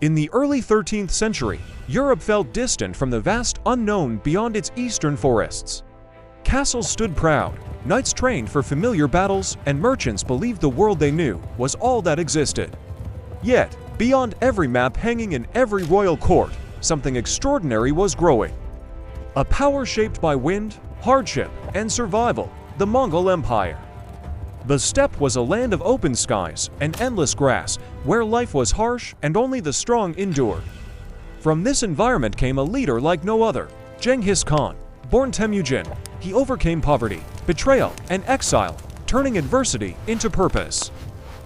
In the early 13th century, Europe felt distant from the vast unknown beyond its eastern forests. Castles stood proud, knights trained for familiar battles, and merchants believed the world they knew was all that existed. Yet, beyond every map hanging in every royal court, something extraordinary was growing. A power shaped by wind, hardship, and survival, the Mongol Empire. The steppe was a land of open skies and endless grass, where life was harsh and only the strong endured. From this environment came a leader like no other, Genghis Khan. Born Temujin, he overcame poverty, betrayal, and exile, turning adversity into purpose.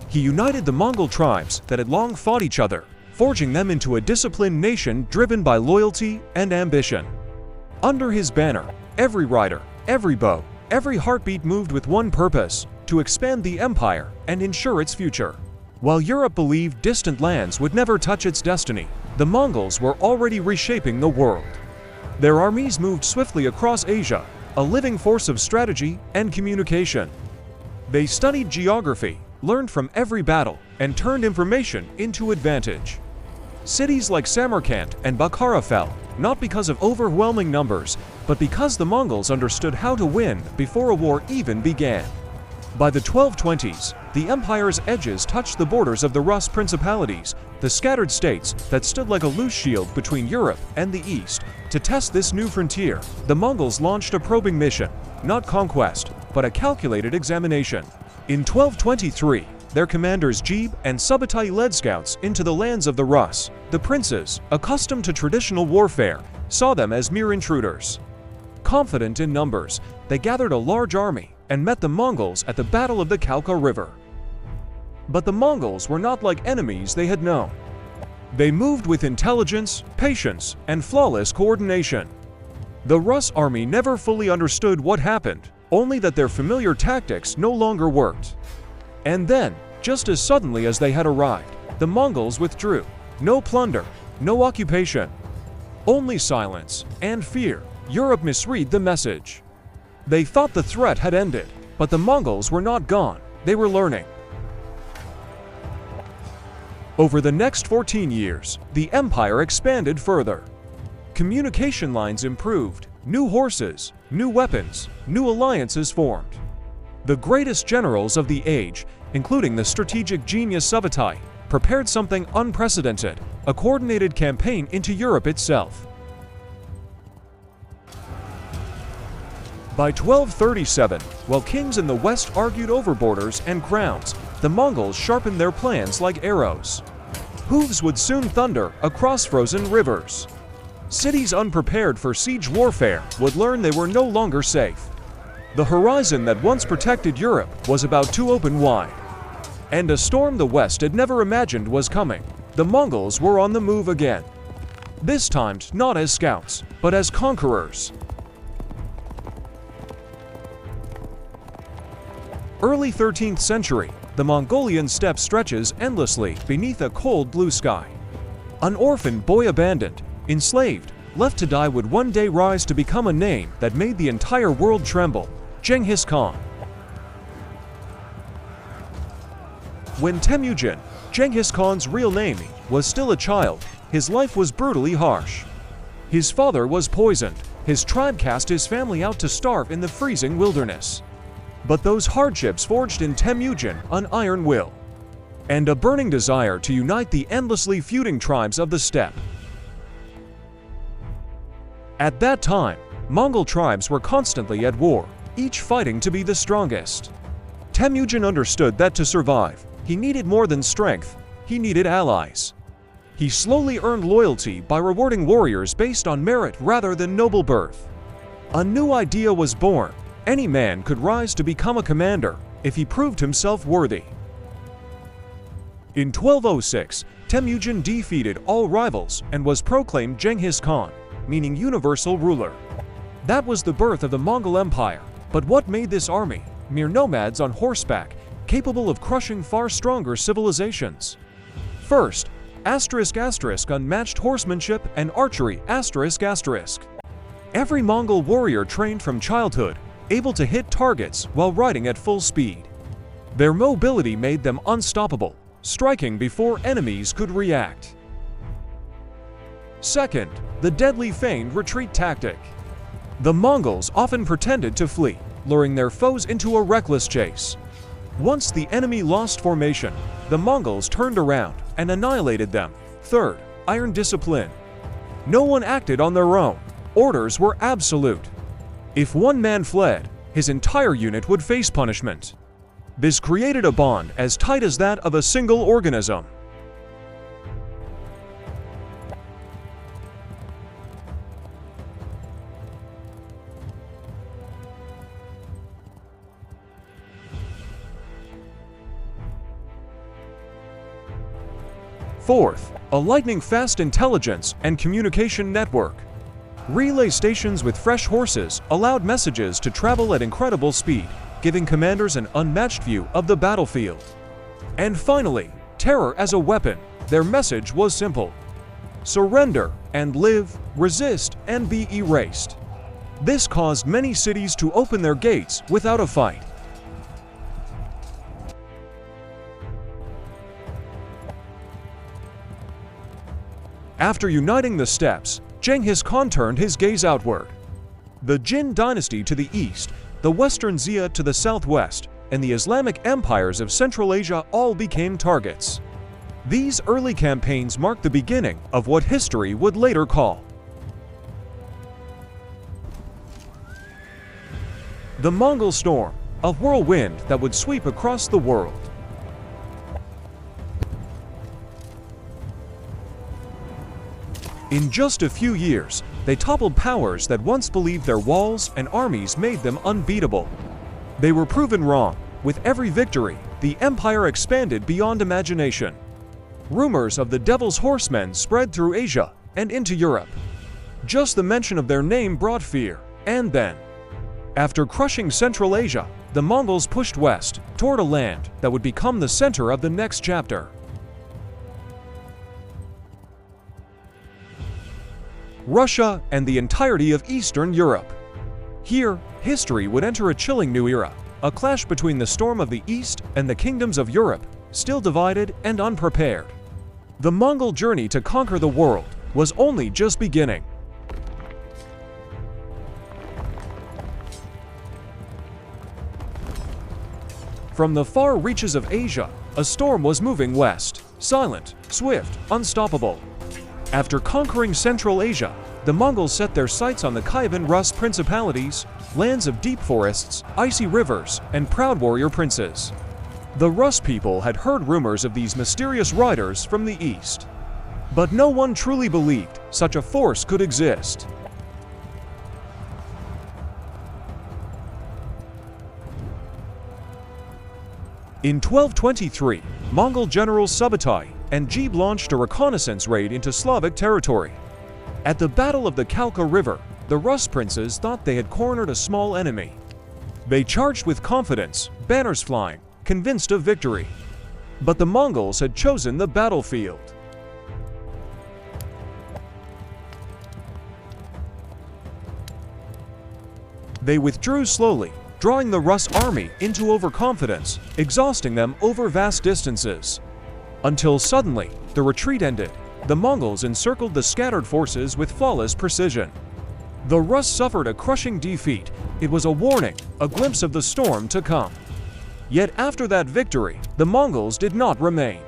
He united the Mongol tribes that had long fought each other, forging them into a disciplined nation driven by loyalty and ambition. Under his banner, every rider, every bow, every heartbeat moved with one purpose: to expand the empire and ensure its future. While Europe believed distant lands would never touch its destiny, the Mongols were already reshaping the world. Their armies moved swiftly across Asia, a living force of strategy and communication. They studied geography, learned from every battle, and turned information into advantage. Cities like Samarkand and Bukhara fell, not because of overwhelming numbers, but because the Mongols understood how to win before a war even began. By the 1220s, the empire's edges touched the borders of the Rus principalities, the scattered states that stood like a loose shield between Europe and the East. To test this new frontier, the Mongols launched a probing mission, not conquest, but a calculated examination. In 1223, their commanders Jebe and Subutai led scouts into the lands of the Rus. The princes, accustomed to traditional warfare, saw them as mere intruders. Confident in numbers, they gathered a large army and met the Mongols at the Battle of the Kalka River. But the Mongols were not like enemies they had known. They moved with intelligence, patience, and flawless coordination. The Rus army never fully understood what happened, only that their familiar tactics no longer worked. And then, just as suddenly as they had arrived, the Mongols withdrew. No plunder, no occupation, only silence and fear. Europe misread the message. They thought the threat had ended, but the Mongols were not gone. They were learning. Over the next 14 years, the empire expanded further. Communication lines improved, new horses, new weapons, new alliances formed. The greatest generals of the age, including the strategic genius Subutai, prepared something unprecedented, a coordinated campaign into Europe itself. By 1237, while kings in the west argued over borders and crowns, the Mongols sharpened their plans like arrows. Hooves would soon thunder across frozen rivers. Cities unprepared for siege warfare would learn they were no longer safe. The horizon that once protected Europe was about to open wide. And a storm the West had never imagined was coming. The Mongols were on the move again. This time not as scouts, but as conquerors. Early 13th century, the Mongolian steppe stretches endlessly beneath a cold blue sky. An orphan boy abandoned, enslaved, left to die would one day rise to become a name that made the entire world tremble: Genghis Khan. When Temujin, Genghis Khan's real name, was still a child, his life was brutally harsh. His father was poisoned, his tribe cast his family out to starve in the freezing wilderness. But those hardships forged in Temujin an iron will and a burning desire to unite the endlessly feuding tribes of the steppe. At that time, Mongol tribes were constantly at war, each fighting to be the strongest. Temujin understood that to survive, he needed more than strength, he needed allies. He slowly earned loyalty by rewarding warriors based on merit rather than noble birth. A new idea was born: any man could rise to become a commander if he proved himself worthy. In 1206, Temujin defeated all rivals and was proclaimed Genghis Khan, meaning universal ruler. That was the birth of the Mongol Empire. But what made this army? Mere nomads on horseback, capable of crushing far stronger civilizations. First, unmatched horsemanship and archery. Every Mongol warrior trained from childhood, able to hit targets while riding at full speed. Their mobility made them unstoppable, striking before enemies could react. Second, the deadly feigned retreat tactic. The Mongols often pretended to flee, luring their foes into a reckless chase. Once the enemy lost formation, the Mongols turned around and annihilated them. Third, iron discipline. No one acted on their own. Orders were absolute. If one man fled, his entire unit would face punishment. This created a bond as tight as that of a single organism. Fourth, a lightning-fast intelligence and communication network. Relay stations with fresh horses allowed messages to travel at incredible speed, giving commanders an unmatched view of the battlefield. And finally, terror as a weapon. Their message was simple: surrender and live, resist and be erased. This caused many cities to open their gates without a fight. After uniting the steppes, Genghis Khan turned his gaze outward. The Jin dynasty to the east, the Western Xia to the southwest, and the Islamic empires of Central Asia all became targets. These early campaigns marked the beginning of what history would later call the Mongol Storm, a whirlwind that would sweep across the world. In just a few years, they toppled powers that once believed their walls and armies made them unbeatable. They were proven wrong. With every victory, the empire expanded beyond imagination. Rumors of the Devil's Horsemen spread through Asia and into Europe. Just the mention of their name brought fear. And then, after crushing Central Asia, the Mongols pushed west toward a land that would become the center of the next chapter. Russia and the entirety of Eastern Europe. Here, history would enter a chilling new era, a clash between the storm of the East and the kingdoms of Europe, still divided and unprepared. The Mongol journey to conquer the world was only just beginning. From the far reaches of Asia, a storm was moving west, silent, swift, unstoppable. After conquering Central Asia, the Mongols set their sights on the Kievan Rus principalities, lands of deep forests, icy rivers, and proud warrior princes. The Rus people had heard rumors of these mysterious riders from the east. But no one truly believed such a force could exist. In 1223, Mongol generals Subutai and Jebe launched a reconnaissance raid into Slavic territory. At the Battle of the Kalka River, the Rus princes thought they had cornered a small enemy. They charged with confidence, banners flying, convinced of victory. But the Mongols had chosen the battlefield. They withdrew slowly, drawing the Rus army into overconfidence, exhausting them over vast distances. Until suddenly, the retreat ended. The Mongols encircled the scattered forces with flawless precision. The Rus suffered a crushing defeat. It was a warning, a glimpse of the storm to come. Yet after that victory, the Mongols did not remain.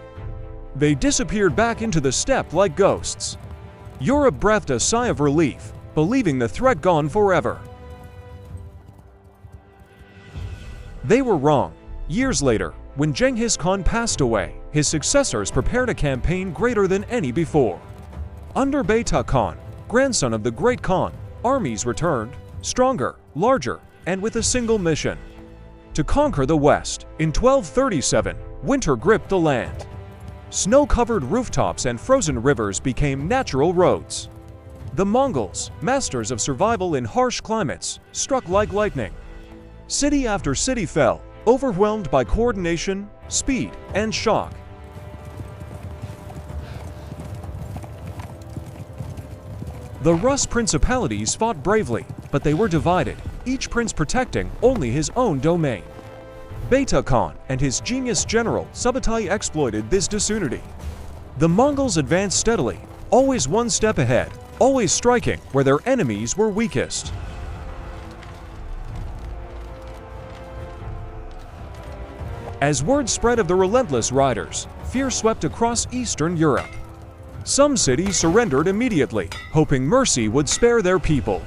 They disappeared back into the steppe like ghosts. Europe breathed a sigh of relief, believing the threat gone forever. They were wrong. Years later, when Genghis Khan passed away, his successors prepared a campaign greater than any before. Under Beta Khan, grandson of the Great Khan, armies returned, stronger, larger, and with a single mission: to conquer the West. In 1237, winter gripped the land. Snow-covered rooftops and frozen rivers became natural roads. The Mongols, masters of survival in harsh climates, struck like lightning. City after city fell, overwhelmed by coordination, speed, and shock. The Rus principalities fought bravely, but they were divided, each prince protecting only his own domain. Beta Khan and his genius general Subutai exploited this disunity. The Mongols advanced steadily, always one step ahead, always striking where their enemies were weakest. As word spread of the relentless riders, fear swept across Eastern Europe. Some cities surrendered immediately, hoping mercy would spare their people.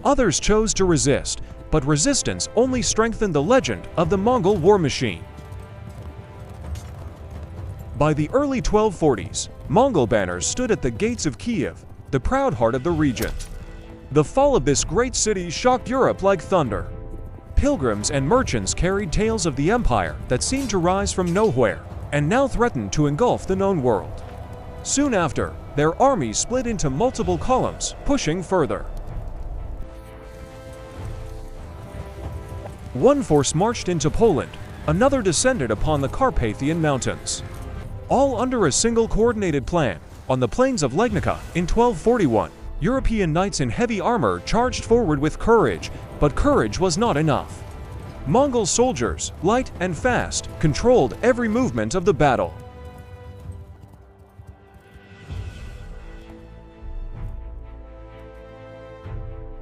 Others chose to resist, but resistance only strengthened the legend of the Mongol war machine. By the early 1240s, Mongol banners stood at the gates of Kiev, the proud heart of the region. The fall of this great city shocked Europe like thunder. Pilgrims and merchants carried tales of the empire that seemed to rise from nowhere and now threatened to engulf the known world. Soon after, their armies split into multiple columns, pushing further. One force marched into Poland, another descended upon the Carpathian Mountains. All under a single coordinated plan. On the plains of Legnica in 1241, European knights in heavy armor charged forward with courage, but courage was not enough. Mongol soldiers, light and fast, controlled every movement of the battle.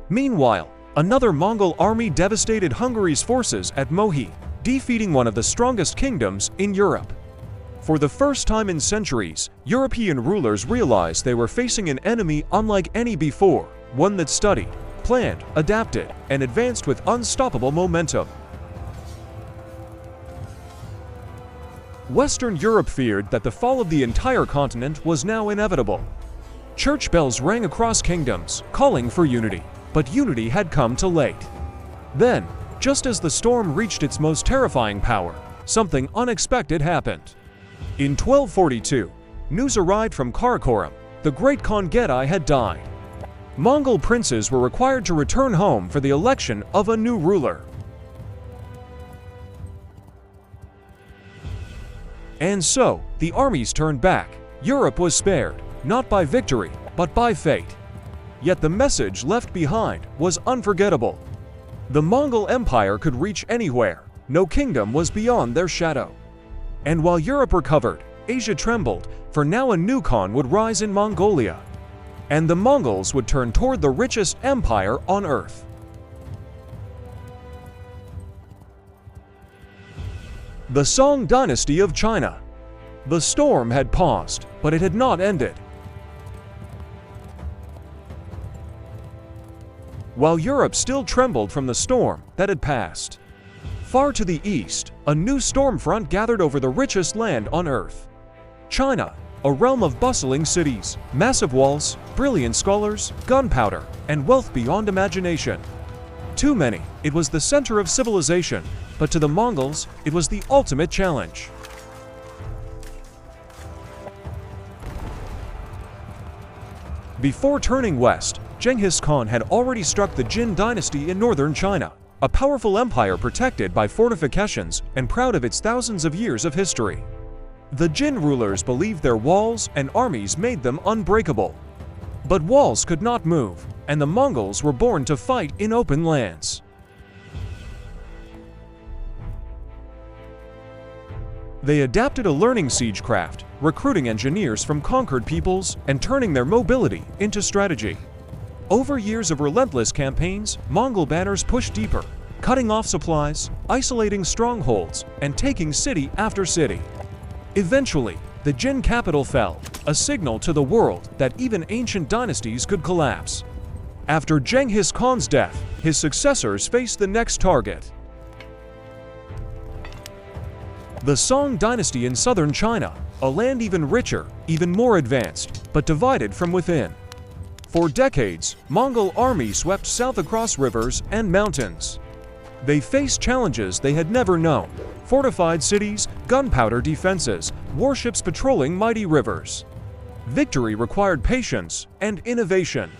Meanwhile, another Mongol army devastated Hungary's forces at Mohi, defeating one of the strongest kingdoms in Europe. For the first time in centuries, European rulers realized they were facing an enemy unlike any before, one that studied, planned, adapted, and advanced with unstoppable momentum. Western Europe feared that the fall of the entire continent was now inevitable. Church bells rang across kingdoms, calling for unity, but unity had come too late. Then, just as the storm reached its most terrifying power, something unexpected happened. In 1242, news arrived from Karakorum. The great Khan Gedai had died. Mongol princes were required to return home for the election of a new ruler. And so, the armies turned back. Europe was spared, not by victory, but by fate. Yet the message left behind was unforgettable. The Mongol Empire could reach anywhere. No kingdom was beyond their shadow. And while Europe recovered, Asia trembled, for now a new Khan would rise in Mongolia. And the Mongols would turn toward the richest empire on earth. The Song Dynasty of China. The storm had paused, but it had not ended. While Europe still trembled from the storm that had passed. Far to the east, a new storm front gathered over the richest land on earth. China, a realm of bustling cities, massive walls, brilliant scholars, gunpowder, and wealth beyond imagination. Too many, it was the center of civilization, but to the Mongols, it was the ultimate challenge. Before turning west, Genghis Khan had already struck the Jin dynasty in northern China, a powerful empire protected by fortifications and proud of its thousands of years of history. The Jin rulers believed their walls and armies made them unbreakable. But walls could not move, and the Mongols were born to fight in open lands. They adapted a learning siegecraft, recruiting engineers from conquered peoples and turning their mobility into strategy. Over years of relentless campaigns, Mongol banners pushed deeper, cutting off supplies, isolating strongholds, and taking city after city. Eventually, the Jin capital fell, a signal to the world that even ancient dynasties could collapse. After Genghis Khan's death, his successors faced the next target. The Song dynasty in southern China, a land even richer, even more advanced, but divided from within. For decades, Mongol armies swept south across rivers and mountains. They faced challenges they had never known: fortified cities, gunpowder defenses, warships patrolling mighty rivers. Victory required patience and innovation.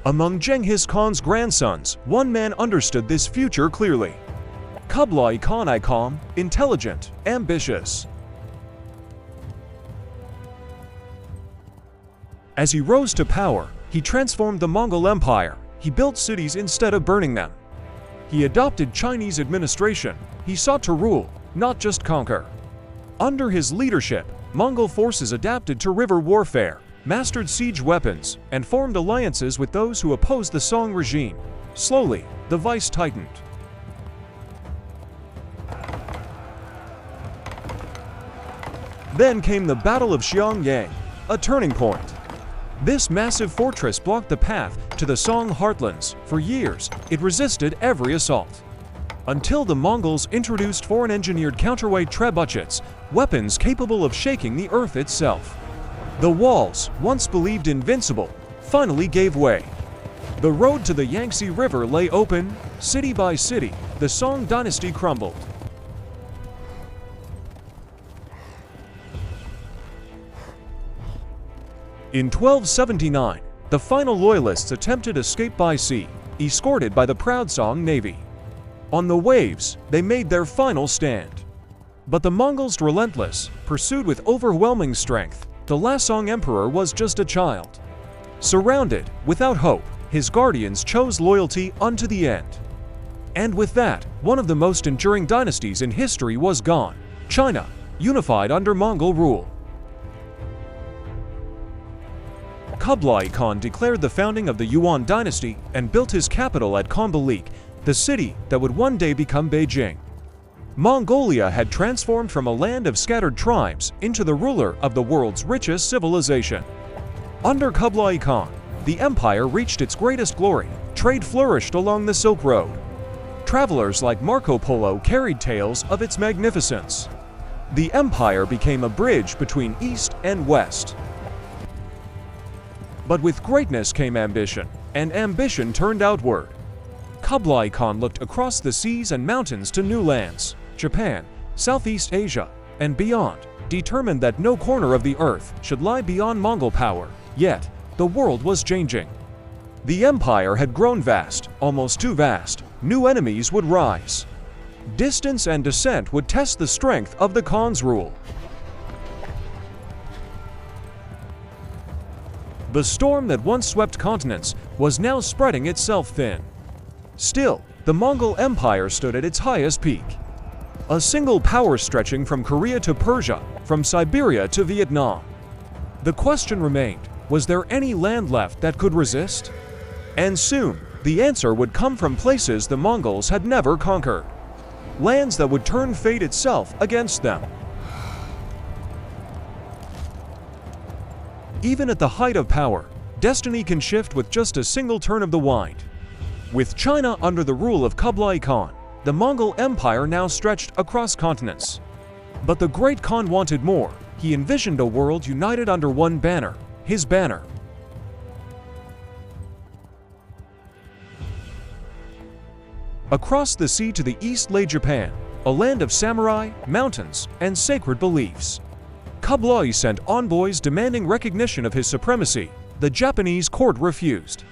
Among Genghis Khan's grandsons, one man understood this future clearly. Kublai Khan I calm, intelligent, ambitious. As he rose to power, he transformed the Mongol Empire. He built cities instead of burning them. He adopted Chinese administration. He sought to rule, not just conquer. Under his leadership, Mongol forces adapted to river warfare, mastered siege weapons, and formed alliances with those who opposed the Song regime. Slowly, the vice tightened. Then came the Battle of Xiangyang, a turning point. This massive fortress blocked the path to the Song heartlands. For years, it resisted every assault. Until the Mongols introduced foreign-engineered counterweight trebuchets, weapons capable of shaking the earth itself. The walls, once believed invincible, finally gave way. The road to the Yangtze River lay open. City by city, the Song dynasty crumbled. In 1279, the final loyalists attempted escape by sea, escorted by the proud Song navy. On the waves, they made their final stand. But the Mongols, relentless, pursued with overwhelming strength. The last Song emperor was just a child. Surrounded, without hope, his guardians chose loyalty unto the end. And with that, one of the most enduring dynasties in history was gone. China, unified under Mongol rule. Kublai Khan declared the founding of the Yuan dynasty and built his capital at Khanbalik, the city that would one day become Beijing. Mongolia had transformed from a land of scattered tribes into the ruler of the world's richest civilization. Under Kublai Khan, the empire reached its greatest glory. Trade flourished along the Silk Road. Travelers like Marco Polo carried tales of its magnificence. The empire became a bridge between East and West. But with greatness came ambition, and ambition turned outward. Kublai Khan looked across the seas and mountains to new lands, Japan, Southeast Asia, and beyond, determined that no corner of the earth should lie beyond Mongol power. Yet, the world was changing. The empire had grown vast, almost too vast. New enemies would rise. Distance and descent would test the strength of the Khan's rule. The storm that once swept continents was now spreading itself thin. Still, the Mongol Empire stood at its highest peak. A single power stretching from Korea to Persia, from Siberia to Vietnam. The question remained, was there any land left that could resist? And soon, the answer would come from places the Mongols had never conquered. Lands that would turn fate itself against them. Even at the height of power, destiny can shift with just a single turn of the wind. With China under the rule of Kublai Khan, the Mongol Empire now stretched across continents. But the great Khan wanted more. He envisioned a world united under one banner, his banner. Across the sea to the east lay Japan, a land of samurai, mountains, and sacred beliefs. Kublai sent envoys demanding recognition of his supremacy. The Japanese court refused.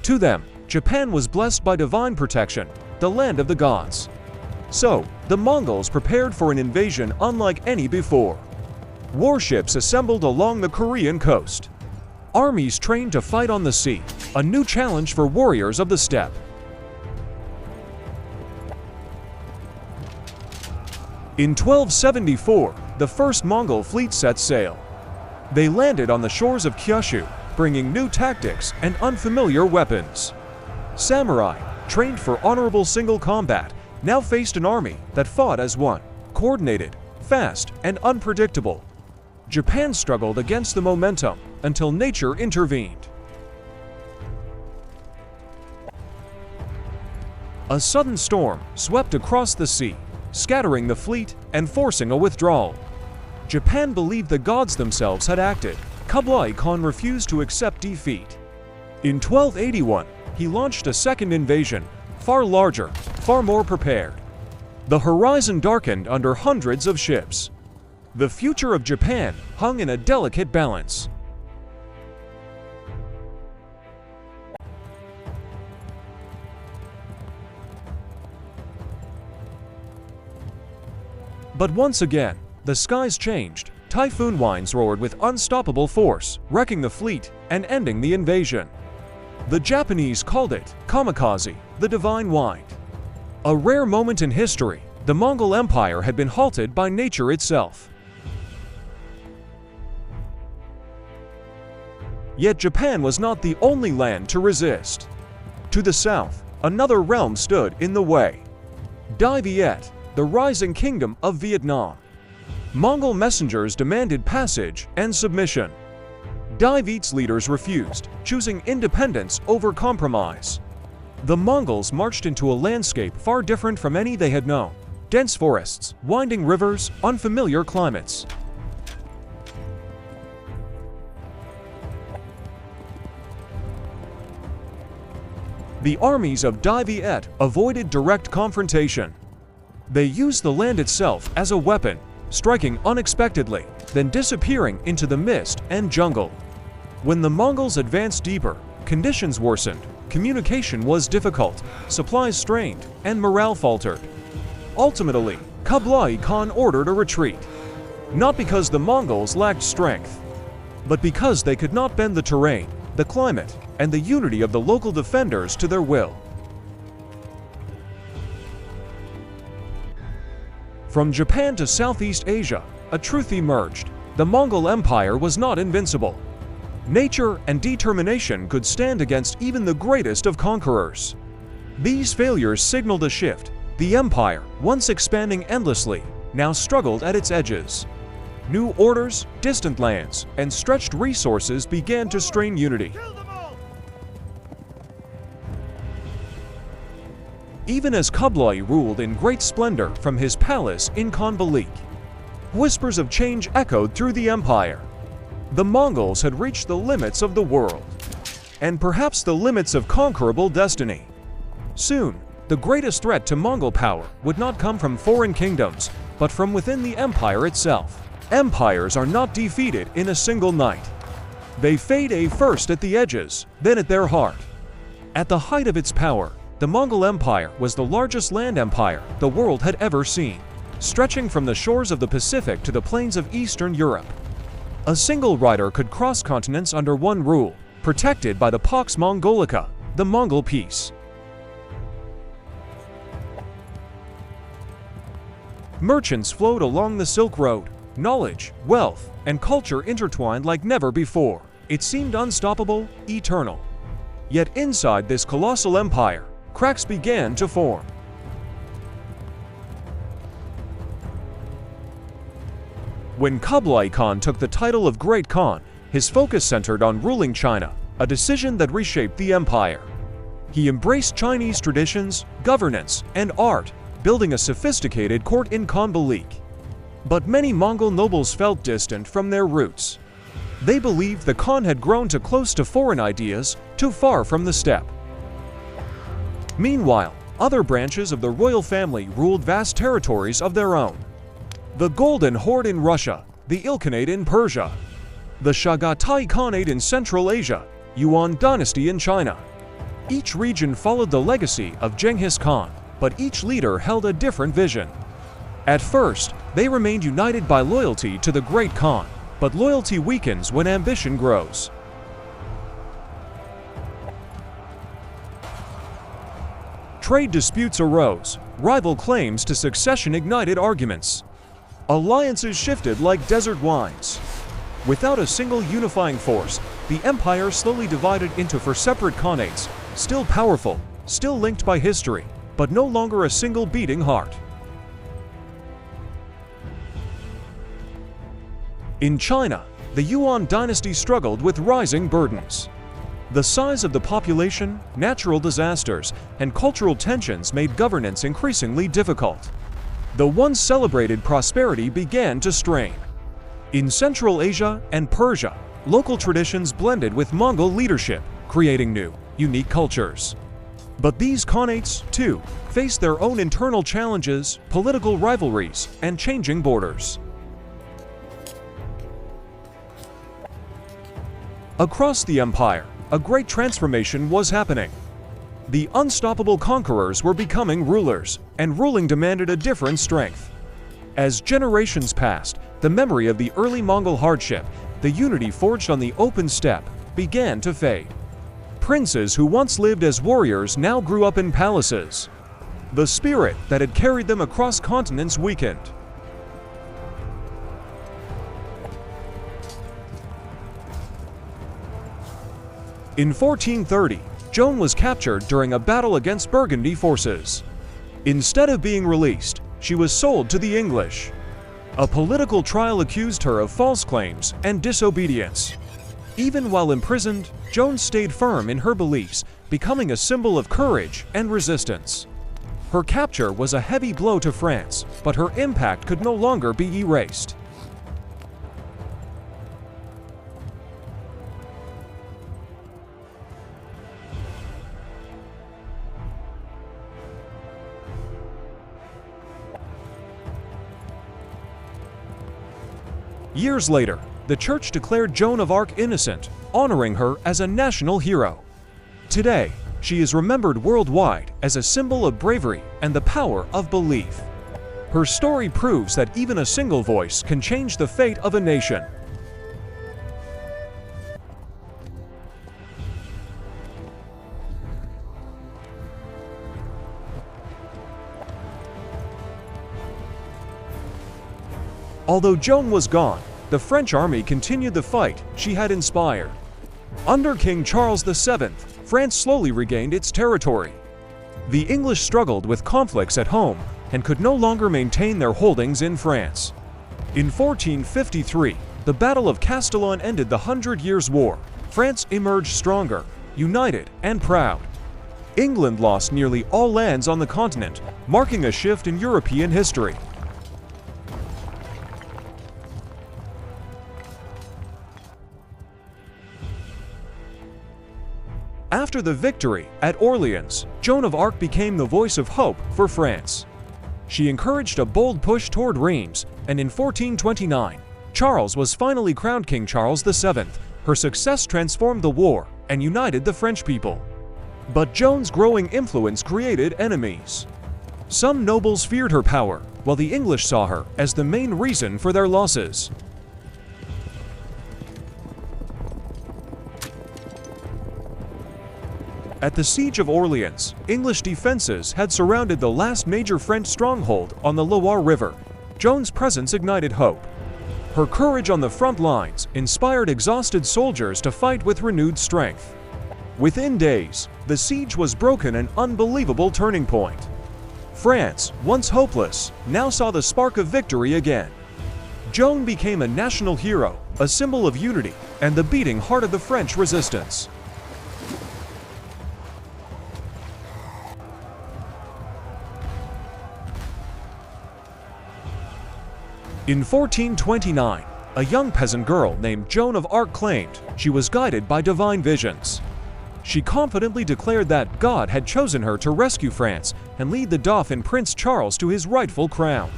To them, Japan was blessed by divine protection, the land of the gods. So, the Mongols prepared for an invasion unlike any before. Warships assembled along the Korean coast. Armies trained to fight on the sea, a new challenge for warriors of the steppe. In 1274, the first Mongol fleet set sail. They landed on the shores of Kyushu, bringing new tactics and unfamiliar weapons. Samurai, trained for honorable single combat, now faced an army that fought as one, coordinated, fast, and unpredictable. Japan struggled against the momentum until nature intervened. A sudden storm swept across the sea, scattering the fleet and forcing a withdrawal. Japan believed the gods themselves had acted. Kublai Khan refused to accept defeat. In 1281, he launched a second invasion, far larger, far more prepared. The horizon darkened under hundreds of ships. The future of Japan hung in a delicate balance. But once again, the skies changed. Typhoon winds roared with unstoppable force, wrecking the fleet and ending the invasion. The Japanese called it kamikaze, the divine wind. A rare moment in history, the Mongol Empire had been halted by nature itself. Yet Japan was not the only land to resist. To the south, another realm stood in the way. Dai Viet, the rising kingdom of Vietnam. Mongol messengers demanded passage and submission. Dai Viet's leaders refused, choosing independence over compromise. The Mongols marched into a landscape far different from any they had known. Dense forests, winding rivers, unfamiliar climates. The armies of Dai Viet avoided direct confrontation. They used the land itself as a weapon, striking unexpectedly, then disappearing into the mist and jungle. When the Mongols advanced deeper, conditions worsened, communication was difficult, supplies strained, and morale faltered. Ultimately, Kublai Khan ordered a retreat. Not because the Mongols lacked strength, but because they could not bend the terrain, the climate, and the unity of the local defenders to their will. From Japan to Southeast Asia, a truth emerged: the Mongol Empire was not invincible. Nature and determination could stand against even the greatest of conquerors. These failures signaled a shift. The empire, once expanding endlessly, now struggled at its edges. New orders, distant lands, and stretched resources began to strain unity. Even as Kublai ruled in great splendor from his palace in Khanbalik, whispers of change echoed through the empire. The Mongols had reached the limits of the world, and perhaps the limits of conquerable destiny. Soon, the greatest threat to Mongol power would not come from foreign kingdoms, but from within the empire itself. Empires are not defeated in a single night. They fade first at the edges, then at their heart. At the height of its power, the Mongol Empire was the largest land empire the world had ever seen, stretching from the shores of the Pacific to the plains of Eastern Europe. A single rider could cross continents under one rule, protected by the Pax Mongolica, the Mongol peace. Merchants flowed along the Silk Road. Knowledge, wealth, and culture intertwined like never before. It seemed unstoppable, eternal. Yet inside this colossal empire, cracks began to form. When Kublai Khan took the title of Great Khan, his focus centered on ruling China, a decision that reshaped the empire. He embraced Chinese traditions, governance, and art, building a sophisticated court in Khanbalik. But many Mongol nobles felt distant from their roots. They believed the Khan had grown too close to foreign ideas, too far from the steppe. Meanwhile, other branches of the royal family ruled vast territories of their own. The Golden Horde in Russia, the Ilkhanate in Persia, the Chagatai Khanate in Central Asia, Yuan dynasty in China. Each region followed the legacy of Genghis Khan, but each leader held a different vision. At first, they remained united by loyalty to the Great Khan, but loyalty weakens when ambition grows. Trade disputes arose, rival claims to succession ignited arguments. Alliances shifted like desert winds. Without a single unifying force, the empire slowly divided into four separate khanates, still powerful, still linked by history, but no longer a single beating heart. In China, the Yuan dynasty struggled with rising burdens. The size of the population, natural disasters, and cultural tensions made governance increasingly difficult. The once celebrated prosperity began to strain. In Central Asia and Persia, local traditions blended with Mongol leadership, creating new, unique cultures. But these khanates, too, faced their own internal challenges, political rivalries, and changing borders. Across the empire, a great transformation was happening. The unstoppable conquerors were becoming rulers, and ruling demanded a different strength. As generations passed, the memory of the early Mongol hardship, the unity forged on the open steppe, began to fade. Princes who once lived as warriors now grew up in palaces. The spirit that had carried them across continents weakened. In 1430, Joan was captured during a battle against Burgundy forces. Instead of being released, she was sold to the English. A political trial accused her of false claims and disobedience. Even while imprisoned, Joan stayed firm in her beliefs, becoming a symbol of courage and resistance. Her capture was a heavy blow to France, but her impact could no longer be erased. Years later, the Church declared Joan of Arc innocent, honoring her as a national hero. Today, she is remembered worldwide as a symbol of bravery and the power of belief. Her story proves that even a single voice can change the fate of a nation. Although Joan was gone, the French army continued the fight she had inspired. Under King Charles VII, France slowly regained its territory. The English struggled with conflicts at home and could no longer maintain their holdings in France. In 1453, the Battle of Castillon ended the 100 Years' War. France emerged stronger, united, and proud. England lost nearly all lands on the continent, marking a shift in European history. After the victory at Orleans, Joan of Arc became the voice of hope for France. She encouraged a bold push toward Reims, and in 1429, Charles was finally crowned King Charles VII. Her success transformed the war and united the French people. But Joan's growing influence created enemies. Some nobles feared her power, while the English saw her as the main reason for their losses. At the Siege of Orleans, English defenses had surrounded the last major French stronghold on the Loire River. Joan's presence ignited hope. Her courage on the front lines inspired exhausted soldiers to fight with renewed strength. Within days, the siege was broken, an unbelievable turning point. France, once hopeless, now saw the spark of victory again. Joan became a national hero, a symbol of unity, and the beating heart of the French resistance. In 1429, a young peasant girl named Joan of Arc claimed she was guided by divine visions. She confidently declared that God had chosen her to rescue France and lead the Dauphin Prince Charles to his rightful crown.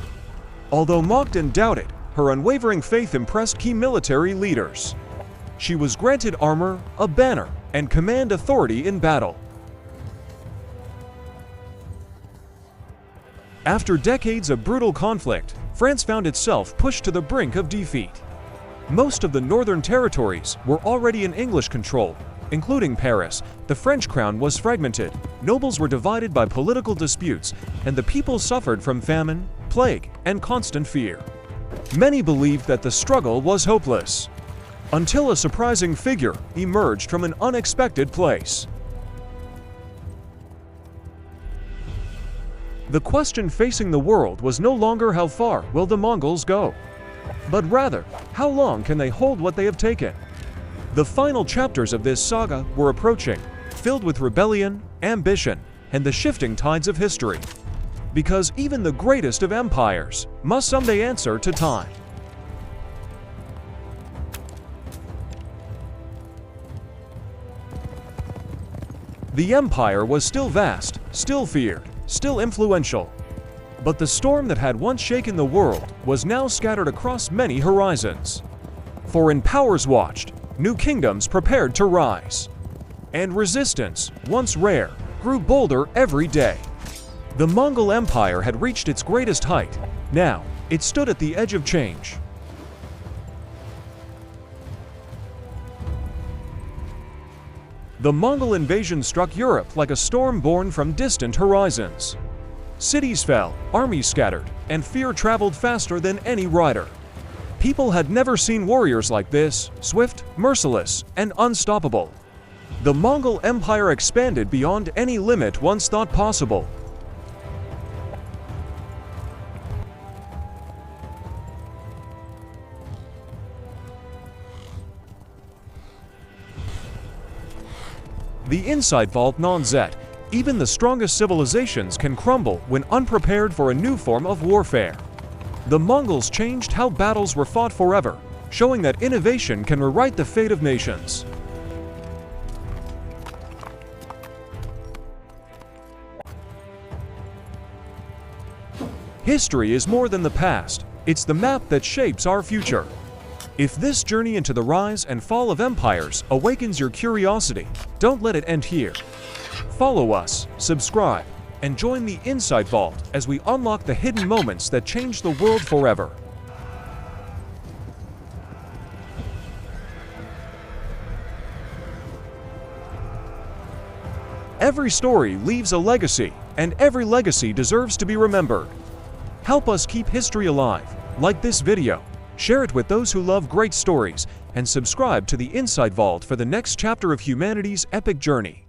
Although mocked and doubted, her unwavering faith impressed key military leaders. She was granted armor, a banner, and command authority in battle. After decades of brutal conflict, France found itself pushed to the brink of defeat. Most of the northern territories were already in English control, including Paris. The French crown was fragmented, nobles were divided by political disputes, and the people suffered from famine, plague, and constant fear. Many believed that the struggle was hopeless, until a surprising figure emerged from an unexpected place. The question facing the world was no longer how far will the Mongols go, but rather, how long can they hold what they have taken? The final chapters of this saga were approaching, filled with rebellion, ambition, and the shifting tides of history. Because even the greatest of empires must someday answer to time. The empire was still vast, still feared, still influential. But the storm that had once shaken the world was now scattered across many horizons. Foreign powers watched, new kingdoms prepared to rise. And resistance, once rare, grew bolder every day. The Mongol Empire had reached its greatest height. Now, it stood at the edge of change. The Mongol invasion struck Europe like a storm born from distant horizons. Cities fell, armies scattered, and fear traveled faster than any rider. People had never seen warriors like this, swift, merciless, and unstoppable. The Mongol Empire expanded beyond any limit once thought possible. The Inside Vault non-zet. Even the strongest civilizations can crumble when unprepared for a new form of warfare. The Mongols changed how battles were fought forever, showing that innovation can rewrite the fate of nations. History is more than the past, it's the map that shapes our future. If this journey into the rise and fall of empires awakens your curiosity, don't let it end here. Follow us, subscribe, and join the Inside Vault as we unlock the hidden moments that change the world forever. Every story leaves a legacy, and every legacy deserves to be remembered. Help us keep history alive. Like this video, share it with those who love great stories, and subscribe to the Inside Vault for the next chapter of humanity's epic journey.